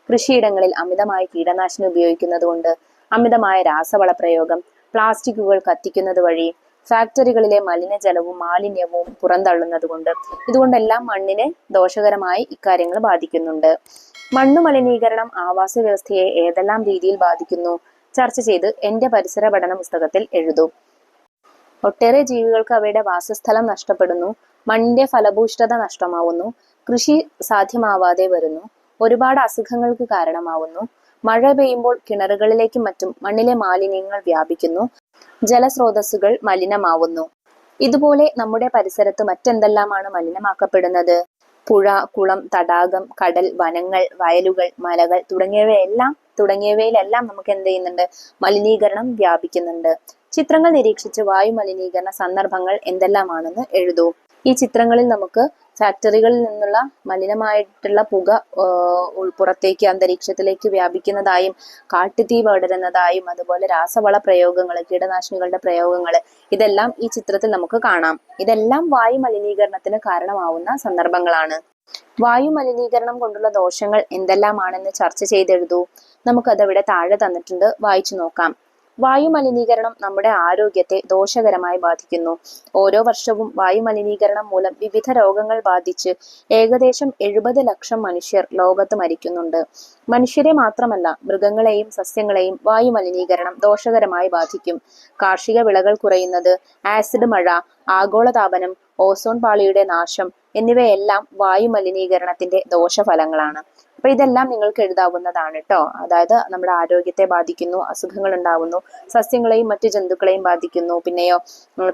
കൃഷിയിടങ്ങളിൽ അമിതമായ കീടനാശിനി ഉപയോഗിക്കുന്നത് കൊണ്ട്, അമിതമായ രാസവള പ്രയോഗം, പ്ലാസ്റ്റിക്കുകൾ കത്തിക്കുന്നത് വഴി, ഫാക്ടറികളിലെ മലിനജലവും മാലിന്യവും പുറന്തള്ളുന്നത് കൊണ്ട്, ഇതുകൊണ്ടെല്ലാം മണ്ണിനെ ദോഷകരമായി ഇക്കാര്യങ്ങൾ ബാധിക്കുന്നുണ്ട്. മണ്ണു മലിനീകരണം ആവാസ വ്യവസ്ഥയെ ഏതെല്ലാം രീതിയിൽ ബാധിക്കുന്നു ചർച്ച ചെയ്ത് എന്റെ പരിസര പഠന പുസ്തകത്തിൽ എഴുതൂ. ഒട്ടേറെ ജീവികൾക്ക് അവയുടെ വാസസ്ഥലം നഷ്ടപ്പെടുന്നു, മണ്ണിന്റെ ഫലഭൂയിഷ്ഠത നഷ്ടമാവുന്നു, കൃഷി സാധ്യമാവാതെ വരുന്നു, ഒരുപാട് അസുഖങ്ങൾക്ക് കാരണമാവുന്നു, മഴ പെയ്യുമ്പോൾ കിണറുകളിലേക്കും മറ്റും മണ്ണിലെ മാലിന്യങ്ങൾ വ്യാപിക്കുന്നു, ജലസ്രോതസ്സുകൾ മലിനമാവുന്നു. ഇതുപോലെ നമ്മുടെ പരിസരത്ത് മറ്റെന്തെല്ലാമാണ് മലിനമാക്കപ്പെടുന്നത്? പുഴ, കുളം, തടാകം, കടൽ, വനങ്ങൾ, വയലുകൾ, മലകൾ തുടങ്ങിയവയിലെല്ലാം നമുക്ക് എന്ത് ചെയ്യുന്നുണ്ട്? മലിനീകരണം വ്യാപിക്കുന്നുണ്ട്. ചിത്രങ്ങൾ നിരീക്ഷിച്ച് വായു മലിനീകരണ സന്ദർഭങ്ങൾ എന്തെല്ലാമാണെന്ന് എഴുതൂ. ഈ ചിത്രങ്ങളിൽ നമുക്ക് ഫാക്ടറികളിൽ നിന്നുള്ള മലിനമായിട്ടുള്ള പുക പുറത്തേക്ക് അന്തരീക്ഷത്തിലേക്ക് വ്യാപിക്കുന്നതായും, കാട്ടുതീ പടരുന്നതായും, അതുപോലെ രാസവള പ്രയോഗങ്ങൾ, കീടനാശിനികളുടെ പ്രയോഗങ്ങൾ, ഇതെല്ലാം ഈ ചിത്രത്തിൽ നമുക്ക് കാണാം. ഇതെല്ലാം വായു മലിനീകരണത്തിന് കാരണമാവുന്ന സന്ദർഭങ്ങളാണ്. വായു മലിനീകരണം കൊണ്ടുള്ള ദോഷങ്ങൾ എന്തെല്ലാമാണെന്ന് ചർച്ച ചെയ്തെഴുതൂ. നമുക്കതവിടെ താഴെ തന്നിട്ടുണ്ട്, വായിച്ചു നോക്കാം. വായു മലിനീകരണം നമ്മുടെ ആരോഗ്യത്തെ ദോഷകരമായി ബാധിക്കുന്നു. ഓരോ വർഷവും വായു മലിനീകരണം മൂലം വിവിധ രോഗങ്ങൾ ബാധിച്ച് ഏകദേശം 70 ലക്ഷം മനുഷ്യർ ലോകത്ത് മരിക്കുന്നുണ്ട്. മനുഷ്യരെ മാത്രമല്ല, മൃഗങ്ങളെയും സസ്യങ്ങളെയും വായു മലിനീകരണം ദോഷകരമായി ബാധിക്കും. കാർഷിക വിളകൾ കുറയുന്നത്, ആസിഡ് മഴ, ആഗോളതാപനം, ഓസോൺ പാളിയുടെ നാശം എന്നിവയെല്ലാം വായു മലിനീകരണത്തിന്റെ ദോഷഫലങ്ങളാണ്. അപ്പൊ ഇതെല്ലാം നിങ്ങൾക്ക് എഴുതാവുന്നതാണ് കേട്ടോ. അതായത് നമ്മുടെ ആരോഗ്യത്തെ ബാധിക്കുന്നു, അസുഖങ്ങൾ ഉണ്ടാവുന്നു, സസ്യങ്ങളെയും മറ്റു ജന്തുക്കളെയും ബാധിക്കുന്നു, പിന്നെയോ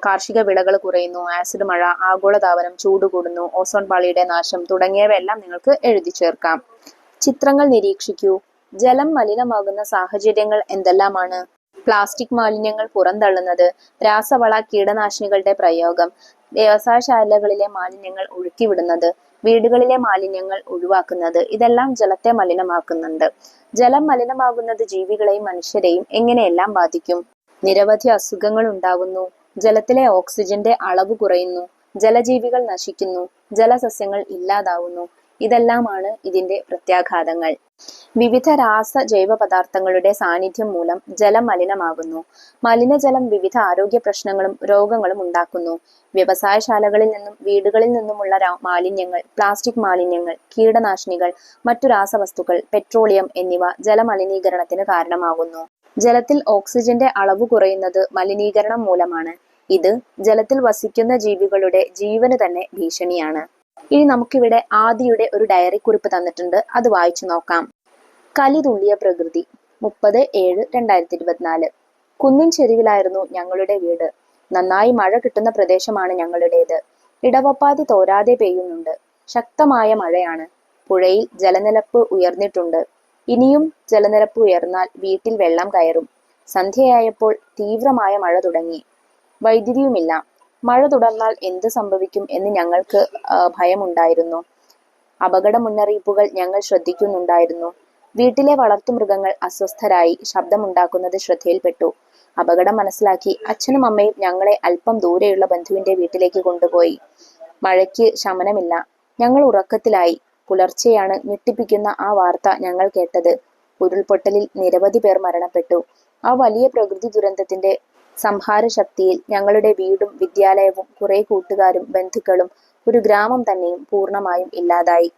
കാർഷിക വിളകൾ കുറയുന്നു, ആസിഡ് മഴ, ആഗോളതാപനം, ചൂട് കൂടുന്നു, ഓസോൺ പാളിയുടെ നാശം തുടങ്ങിയവയെല്ലാം നിങ്ങൾക്ക് എഴുതി ചേർക്കാം. ചിത്രങ്ങൾ നിരീക്ഷിക്കൂ. ജലം മലിനമാകുന്ന സാഹചര്യങ്ങൾ എന്തെല്ലാമാണ്? പ്ലാസ്റ്റിക് മാലിന്യങ്ങൾ പുറന്തള്ളുന്നത്, രാസവള കീടനാശിനികളുടെ പ്രയോഗം, വ്യവസായശാലകളിലെ മാലിന്യങ്ങൾ ഒഴുക്കിവിടുന്നത്, വീടുകളിലെ മാലിന്യങ്ങൾ ഒഴിവാക്കുന്നത്, ഇതെല്ലാം ജലത്തെ മലിനമാക്കുന്നുണ്ട്. ജലം മലിനമാകുന്നത് ജീവികളെയും മനുഷ്യരെയും എങ്ങനെയെല്ലാം ബാധിക്കും? നിരവധി അസുഖങ്ങൾ ഉണ്ടാവുന്നു, ജലത്തിലെ ഓക്സിജന്റെ അളവ് കുറയുന്നു, ജലജീവികൾ നശിക്കുന്നു, ജലസസ്യങ്ങൾ ഇല്ലാതാവുന്നു. ഇതെല്ലാമാണ് ഇതിന്റെ പ്രത്യാഘാതങ്ങൾ. വിവിധ ജൈവ പദാർത്ഥങ്ങളുടെ സാന്നിധ്യം മൂലം ജലം മലിനമാകുന്നു. മലിനജലം വിവിധ ആരോഗ്യ പ്രശ്നങ്ങളും രോഗങ്ങളും ഉണ്ടാക്കുന്നു. വ്യവസായശാലകളിൽ നിന്നും വീടുകളിൽ നിന്നുമുള്ള മാലിന്യങ്ങൾ, പ്ലാസ്റ്റിക് മാലിന്യങ്ങൾ, കീടനാശിനികൾ, മറ്റു രാസവസ്തുക്കൾ, പെട്രോളിയം എന്നിവ ജലമലിനീകരണത്തിന് കാരണമാകുന്നു. ജലത്തിൽ ഓക്സിജന്റെ അളവ് കുറയുന്നത് മലിനീകരണം മൂലമാണ്. ഇത് ജലത്തിൽ വസിക്കുന്ന ജീവികളുടെ ജീവന് തന്നെ ഭീഷണിയാണ്. ഇനി നമുക്കിവിടെ ആദിയുടെ ഒരു ഡയറി കുറിപ്പ് തന്നിട്ടുണ്ട്, അത് വായിച്ചു നോക്കാം. കലിതുള്ളിയ പ്രകൃതി, 30/7/2024. കുന്നിൻ ചെരുവിലായിരുന്നു ഞങ്ങളുടെ വീട്. നന്നായി മഴ കിട്ടുന്ന പ്രദേശമാണ് ഞങ്ങളുടേത്. ഇടവപ്പാതി തോരാതെ പെയ്യുന്നുണ്ട്. ശക്തമായ മഴയാണ്. പുഴയിൽ ജലനിരപ്പ് ഉയർന്നിട്ടുണ്ട്. ഇനിയും ജലനിരപ്പ് ഉയർന്നാൽ വീട്ടിൽ വെള്ളം കയറും. സന്ധ്യയായപ്പോൾ തീവ്രമായ മഴ തുടങ്ങി. വൈദ്യുതിയുമില്ല. മഴ തുടർന്നാൽ എന്ത് സംഭവിക്കും എന്ന് ഞങ്ങൾക്ക് ഭയമുണ്ടായിരുന്നു. അപകട മുന്നറിയിപ്പുകൾ ഞങ്ങൾ ശ്രദ്ധിക്കുന്നുണ്ടായിരുന്നു. വീട്ടിലെ വളർത്തുമൃഗങ്ങൾ അസ്വസ്ഥരായി ശബ്ദമുണ്ടാക്കുന്നത് ശ്രദ്ധയിൽപ്പെട്ടു. അപകടം മനസ്സിലാക്കി അച്ഛനും അമ്മയും ഞങ്ങളെ അല്പം ദൂരെയുള്ള ബന്ധുവിന്റെ വീട്ടിലേക്ക് കൊണ്ടുപോയി. മഴയ്ക്ക് ശമനമില്ല. ഞങ്ങൾ ഉറക്കത്തിലായി. പുലർച്ചെയാണ് ഞെട്ടിപ്പിക്കുന്ന ആ വാർത്ത ഞങ്ങൾ കേട്ടത്. ഉരുൾപൊട്ടലിൽ നിരവധി പേർ മരണപ്പെട്ടു. ആ വലിയ പ്രകൃതി ദുരന്തത്തിന്റെ സംഹാരശക്തിയിൽ ഞങ്ങളുടെ വീടും വിദ്യാലയവും കുറെ കൂട്ടുകാരും ബന്ധുക്കളും ഒരു ഗ്രാമം തന്നെയും പൂർണ്ണമായും ഇല്ലാതായി.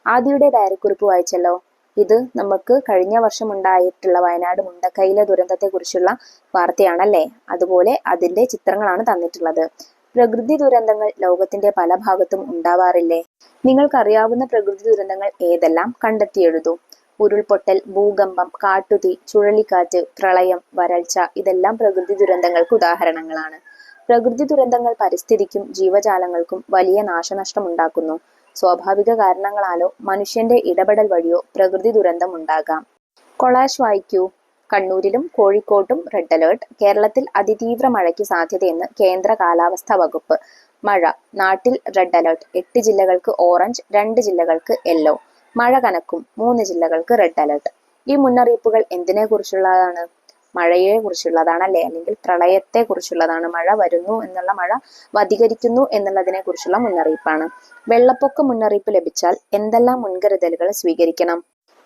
ആദിയുടെ ഡയറിക്കുറിപ്പ് വായിച്ചല്ലോ. ഇത് നമുക്ക് കഴിഞ്ഞ വർഷം ഉണ്ടായിട്ടുള്ള വയനാട് മുണ്ടക്കൈയിലെ ദുരന്തത്തെക്കുറിച്ചുള്ള വാർത്തയാണല്ലേ. അതുപോലെ അതിന്റെ ചിത്രങ്ങളാണ് തന്നിട്ടുള്ളത്. പ്രകൃതി ദുരന്തങ്ങൾ ലോകത്തിന്റെ പല ഭാഗത്തും ഉണ്ടാവാറില്ലേ? നിങ്ങൾക്കറിയാവുന്ന പ്രകൃതി ദുരന്തങ്ങൾ ഏതെല്ലാം കണ്ടെത്തി എഴുതൂ. ഉരുൾപൊട്ടൽ, ഭൂകമ്പം, കാട്ടുതീ, ചുഴലിക്കാറ്റ്, പ്രളയം, വരൾച്ച ഇതെല്ലാം പ്രകൃതി ദുരന്തങ്ങൾക്ക് ഉദാഹരണങ്ങളാണ്. പ്രകൃതി ദുരന്തങ്ങൾ പരിസ്ഥിതിക്കും ജീവജാലങ്ങൾക്കും വലിയ നാശനഷ്ടം ഉണ്ടാക്കുന്നു. സ്വാഭാവിക കാരണങ്ങളാലോ മനുഷ്യന്റെ ഇടപെടൽ വഴിയോ പ്രകൃതി ദുരന്തം ഉണ്ടാകാം. കൊളാഷ് വായിക്കൂ. കണ്ണൂരിലും കോഴിക്കോട്ടും റെഡ് അലേർട്ട്. കേരളത്തിൽ അതിതീവ്ര മഴയ്ക്ക് സാധ്യതയെന്ന് കേന്ദ്ര കാലാവസ്ഥാ വകുപ്പ്. മഴ നാട്ടിൽ റെഡ് അലേർട്ട്. 8 ജില്ലകൾക്ക് ഓറഞ്ച്, 2 ജില്ലകൾക്ക് യെല്ലോ. മഴ കനക്കും, 3 ജില്ലകൾക്ക് റെഡ് അലേർട്ട്. ഈ മുന്നറിയിപ്പുകൾ എന്തിനെ കുറിച്ചുള്ളതാണ്? മഴയെ കുറിച്ചുള്ളതാണല്ലേ, അല്ലെങ്കിൽ പ്രളയത്തെ കുറിച്ചുള്ളതാണ്. മഴ വരുന്നു എന്നുള്ള, മഴ അധികരിക്കുന്നു എന്നുള്ളതിനെ കുറിച്ചുള്ള മുന്നറിയിപ്പാണ്. വെള്ളപ്പൊക്ക മുന്നറിയിപ്പ് ലഭിച്ചാൽ എന്തെല്ലാം മുൻകരുതലുകൾ സ്വീകരിക്കണം?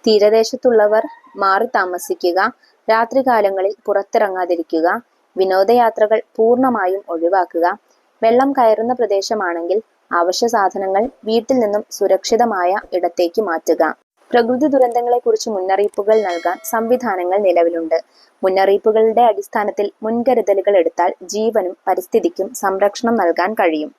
തീരദേശത്തുള്ളവർ മാറി താമസിക്കുക, രാത്രികാലങ്ങളിൽ പുറത്തിറങ്ങാതിരിക്കുക, വിനോദയാത്രകൾ പൂർണ്ണമായും ഒഴിവാക്കുക, വെള്ളം കയറുന്ന പ്രദേശമാണെങ്കിൽ അവശ്യ സാധനങ്ങൾ വീട്ടിൽ നിന്നും സുരക്ഷിതമായ ഇടത്തേക്ക് മാറ്റുക. പ്രകൃതി ദുരന്തങ്ങളെക്കുറിച്ച് മുന്നറിയിപ്പുകൾ നൽകാൻ സംവിധാനങ്ങൾ നിലവിലുണ്ട്. മുന്നറിയിപ്പുകളുടെ അടിസ്ഥാനത്തിൽ മുൻകരുതലുകൾ എടുത്താൽ ജീവനും പരിസ്ഥിതിക്കും സംരക്ഷണം നൽകാൻ കഴിയും.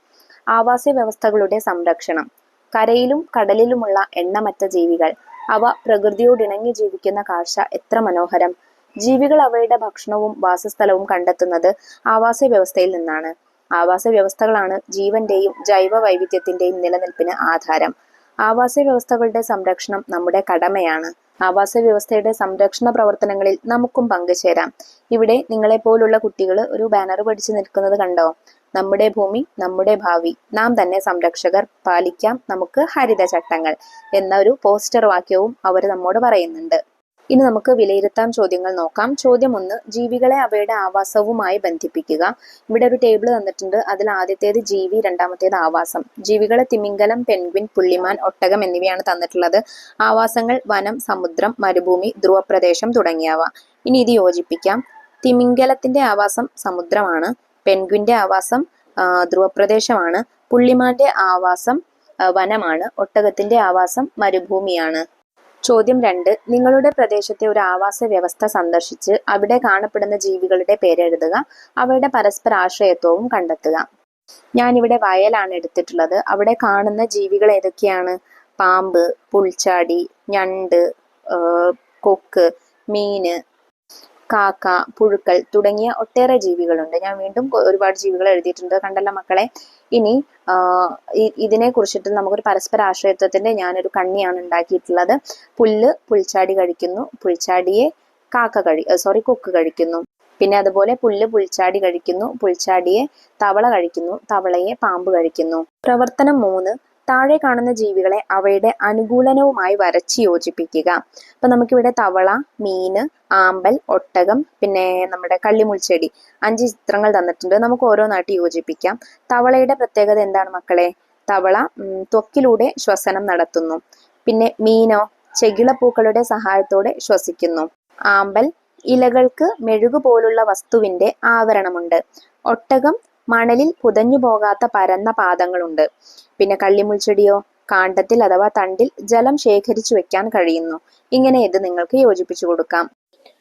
ആവാസ വ്യവസ്ഥകളുടെ സംരക്ഷണം. കരയിലും കടലിലുമുള്ള എണ്ണമറ്റ ജീവികൾ, അവ പ്രകൃതിയോടിണങ്ങി ജീവിക്കുന്ന കാഴ്ച എത്ര മനോഹരം! ജീവികൾ അവയുടെ ഭക്ഷണവും വാസസ്ഥലവും കണ്ടെത്തുന്നത് ആവാസ വ്യവസ്ഥയിൽ നിന്നാണ്. ആവാസ വ്യവസ്ഥകളാണ് ജീവന്റെയും ജൈവ വൈവിധ്യത്തിന്റെയും നിലനിൽപ്പിന് ആധാരം. ആവാസ വ്യവസ്ഥകളുടെ സംരക്ഷണം നമ്മുടെ കടമയാണ്. ആവാസ വ്യവസ്ഥയുടെ സംരക്ഷണ പ്രവർത്തനങ്ങളിൽ നമുക്കും പങ്കുചേരാം. ഇവിടെ നിങ്ങളെപ്പോലുള്ള കുട്ടികൾ ഒരു ബാനർ പിടിച്ചു നിൽക്കുന്നത് കണ്ടോ? നമ്മുടെ ഭൂമി, നമ്മുടെ ഭാവി, നാം തന്നെ സംരക്ഷകർ, പാലിക്കാം നമുക്ക് ഹരിതചട്ടങ്ങൾ എന്ന ഒരു പോസ്റ്റർ വാക്യവും അവർ നമ്മോട് പറയുന്നുണ്ട്. ഇനി നമുക്ക് വിലയിരുത്താൻ ചോദ്യങ്ങൾ നോക്കാം. ചോദ്യം 1, ജീവികളെ അവയുടെ ആവാസവുമായി ബന്ധിപ്പിക്കുക. ഇവിടെ ഒരു ടേബിൾ തന്നിട്ടുണ്ട്. അതിൽ ആദ്യത്തേത് ജീവി, രണ്ടാമത്തേത് ആവാസം. ജീവികളെ തിമിംഗലം, പെൻഗ്വിൻ, പുള്ളിമാൻ, ഒട്ടകം എന്നിവയാണ് തന്നിട്ടുള്ളത്. ആവാസങ്ങൾ വനം, സമുദ്രം, മരുഭൂമി, ധ്രുവപ്രദേശം തുടങ്ങിയവ. ഇനി ഇത് യോജിപ്പിക്കാം. തിമിംഗലത്തിന്റെ ആവാസം സമുദ്രമാണ്, പെൻഗ്വിന്റെ ആവാസം ധ്രുവപ്രദേശമാണ്, പുള്ളിമാന്റെ ആവാസം വനമാണ്, ഒട്ടകത്തിന്റെ ആവാസം മരുഭൂമിയാണ്. ചോദ്യം 2, നിങ്ങളുടെ പ്രദേശത്തെ ഒരു ആവാസ വ്യവസ്ഥ സന്ദർശിച്ച് അവിടെ കാണപ്പെടുന്ന ജീവികളുടെ പേരെഴുതുക. അവയുടെ പരസ്പര ആശ്രയത്വവും കണ്ടെത്തുക. ഞാനിവിടെ വയലാണ് എടുത്തിട്ടുള്ളത്. അവിടെ കാണുന്ന ജീവികൾ ഏതൊക്കെയാണ്? പാമ്പ്, പുൽച്ചാടി, ഞണ്ട്, കൊക്ക്, മീന്, കാക്ക, പുഴുക്കൾ തുടങ്ങിയ ഒട്ടേറെ ജീവികളുണ്ട്. ഞാൻ വീണ്ടും ഒരുപാട് ജീവികൾ എഴുതിയിട്ടുണ്ട്, കണ്ടല്ലോ മക്കളെ. ഇനി ഇതിനെ കുറിച്ചിട്ട് നമുക്കൊരു പരസ്പര ആശ്രയത്വത്തിന്റെ ഞാനൊരു കണ്ണിയാണ് ഉണ്ടാക്കിയിട്ടുള്ളത്. പുല്ല് പുൽച്ചാടി കഴിക്കുന്നു, പുൽച്ചാടിയെ കൊക്ക് കഴിക്കുന്നു. പിന്നെ അതുപോലെ പുല്ല് പുൽച്ചാടി കഴിക്കുന്നു, പുൽച്ചാടിയെ തവള കഴിക്കുന്നു, തവളയെ പാമ്പ് കഴിക്കുന്നു. പ്രവർത്തനം 3, താഴെ കാണുന്ന ജീവികളെ അവയുടെ അനുകൂലനവുമായി വരച്ച് യോജിപ്പിക്കുക. അപ്പൊ നമുക്കിവിടെ തവള, മീന്, ആമ്പൽ, ഒട്ടകം, പിന്നെ നമ്മുടെ കള്ളിമുൾച്ചെടി 5 ചിത്രങ്ങൾ തന്നിട്ടുണ്ട്. നമുക്ക് ഓരോന്നായിട്ട് യോജിപ്പിക്കാം. തവളയുടെ പ്രത്യേകത എന്താണ് മക്കളെ? തവള ത്വക്കിലൂടെ ശ്വസനം നടത്തുന്നു. പിന്നെ മീനോ, ചെകിളപ്പൂക്കളുടെ സഹായത്തോടെ ശ്വസിക്കുന്നു. ആമ്പൽ, ഇലകൾക്ക് മെഴുകു പോലുള്ള വസ്തുവിന്റെ ആവരണമുണ്ട്. ഒട്ടകം, മണലിൽ പുതഞ്ഞു പോകാത്ത പരന്ന പാദങ്ങളുണ്ട്. പിന്നെ കള്ളിമുൾച്ചെടിയോ, കാണ്ഡത്തിൽ അഥവാ തണ്ടിൽ ജലം ശേഖരിച്ചു വെക്കാൻ കഴിയുന്നു. ഇങ്ങനെ ഇത് നിങ്ങൾക്ക് യോജിപ്പിച്ചു കൊടുക്കാം.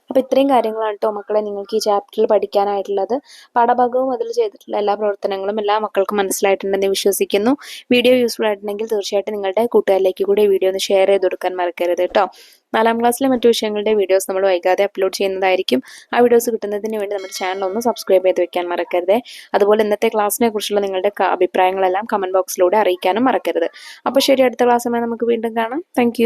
അപ്പൊ ഇത്രയും കാര്യങ്ങളാണ് കേട്ടോ മക്കളെ നിങ്ങൾക്ക് ഈ ചാപ്റ്ററിൽ പഠിക്കാനായിട്ടുള്ളത്. പാഠഭാഗവും അതിൽ ചെയ്തിട്ടുള്ള എല്ലാ പ്രവർത്തനങ്ങളും എല്ലാ മക്കൾക്കും മനസ്സിലായിട്ടുണ്ടെന്ന് വിശ്വസിക്കുന്നു. വീഡിയോ യൂസ്ഫുൾ ആയിട്ടുണ്ടെങ്കിൽ തീർച്ചയായിട്ടും നിങ്ങളുടെ കൂട്ടുകാരിലേക്ക് കൂടി വീഡിയോ ഒന്ന് ഷെയർ ചെയ്ത് കൊടുക്കാൻ മറക്കരുത് കേട്ടോ. 4ാം ക്ലാസ്സിലെ മറ്റു വിഷയങ്ങളുടെ വീഡിയോസ് നമ്മൾ വൈകാതെ അപ്ലോഡ് ചെയ്യുന്നതായിരിക്കും. ആ വീഡിയോസ് കിട്ടുന്നതിന് വേണ്ടി നമ്മുടെ ചാനൽ ഒന്ന് സബ്സ്ക്രൈബ് ചെയ്ത് വെക്കാൻ മറക്കരുത്. അതുപോലെ ഇന്നത്തെ ക്ലാസ്സിനെ കുറിച്ചുള്ള നിങ്ങളുടെ അഭിപ്രായങ്ങളെല്ലാം കമന്റ് ബോക്സിലൂടെ അറിയിക്കാനും മറക്കരുത്. അപ്പോൾ ശരി, അടുത്ത ക്ലാസ്സുമായി നമുക്ക് വീണ്ടും കാണാം. താങ്ക്